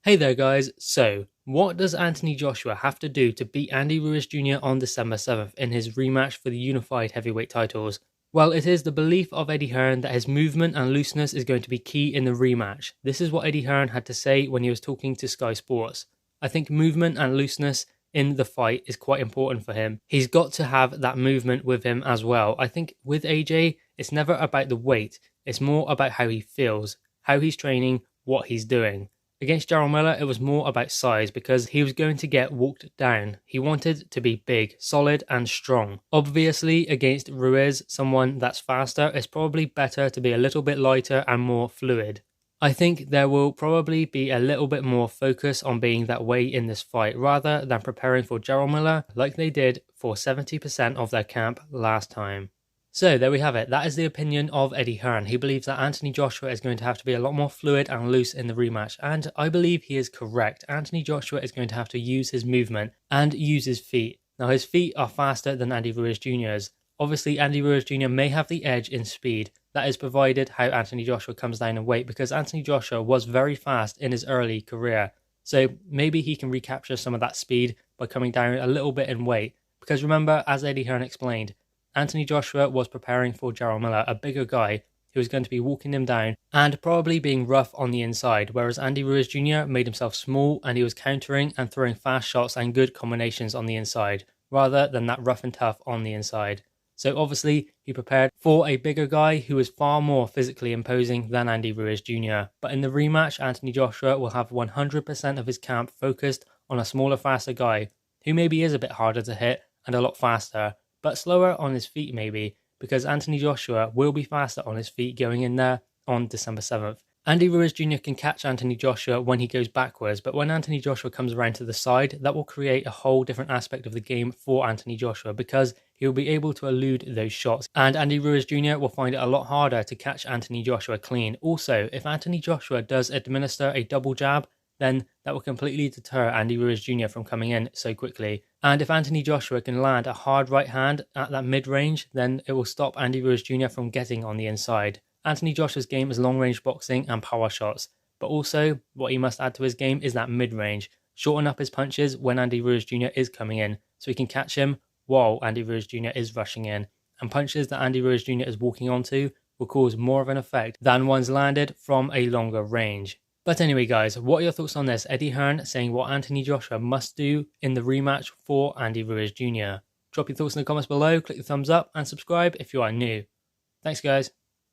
Hey there guys, so what does Anthony Joshua have to do to beat Andy Ruiz Jr. on December 7th in his rematch for the unified heavyweight titles? Well, it is the belief of Eddie Hearn that his movement and looseness is going to be key in the rematch. This is what Eddie Hearn had to say when he was talking to Sky Sports. I think movement and looseness in the fight is quite important for him. He's got to have that movement with him as well. I think with AJ, it's never about the weight. It's more about how he feels, how he's training, what he's doing. Against Jarrell Miller, it was more about size because he was going to get walked down. He wanted to be big, solid and strong. Obviously, against Ruiz, someone that's faster, it's probably better to be a little bit lighter and more fluid. I think there will probably be a little bit more focus on being that way in this fight rather than preparing for Jarrell Miller like they did for 70% of their camp last time. So there we have it. That is the opinion of Eddie Hearn. He believes that Anthony Joshua is going to have to be a lot more fluid and loose in the rematch. And I believe he is correct. Anthony Joshua is going to have to use his movement and use his feet. Now his feet are faster than Andy Ruiz Jr.'s. Obviously Andy Ruiz Jr. may have the edge in speed. That is provided how Anthony Joshua comes down in weight because Anthony Joshua was very fast in his early career. So maybe he can recapture some of that speed by coming down a little bit in weight. Because remember, as Eddie Hearn explained, Anthony Joshua was preparing for Jarrell Miller, a bigger guy who was going to be walking him down and probably being rough on the inside, whereas Andy Ruiz Jr. made himself small and he was countering and throwing fast shots and good combinations on the inside, rather than that rough and tough on the inside. So obviously, he prepared for a bigger guy who was far more physically imposing than Andy Ruiz Jr. But in the rematch, Anthony Joshua will have 100% of his camp focused on a smaller, faster guy, who maybe is a bit harder to hit and a lot faster, but slower on his feet maybe, because Anthony Joshua will be faster on his feet going in there on December 7th. Andy Ruiz Jr. can catch Anthony Joshua when he goes backwards, but when Anthony Joshua comes around to the side, that will create a whole different aspect of the game for Anthony Joshua because he will be able to elude those shots, and Andy Ruiz Jr. will find it a lot harder to catch Anthony Joshua clean. Also, if Anthony Joshua does administer a double jab, then that will completely deter Andy Ruiz Jr. from coming in so quickly. And if Anthony Joshua can land a hard right hand at that mid-range, then it will stop Andy Ruiz Jr. from getting on the inside. Anthony Joshua's game is long-range boxing and power shots, but also what he must add to his game is that mid-range. Shorten up his punches when Andy Ruiz Jr. is coming in, so he can catch him while Andy Ruiz Jr. is rushing in. And punches that Andy Ruiz Jr. is walking onto will cause more of an effect than ones landed from a longer range. But anyway guys, what are your thoughts on this? Eddie Hearn saying what Anthony Joshua must do in the rematch for Andy Ruiz Jr. Drop your thoughts in the comments below, click the thumbs up and subscribe if you are new. Thanks guys.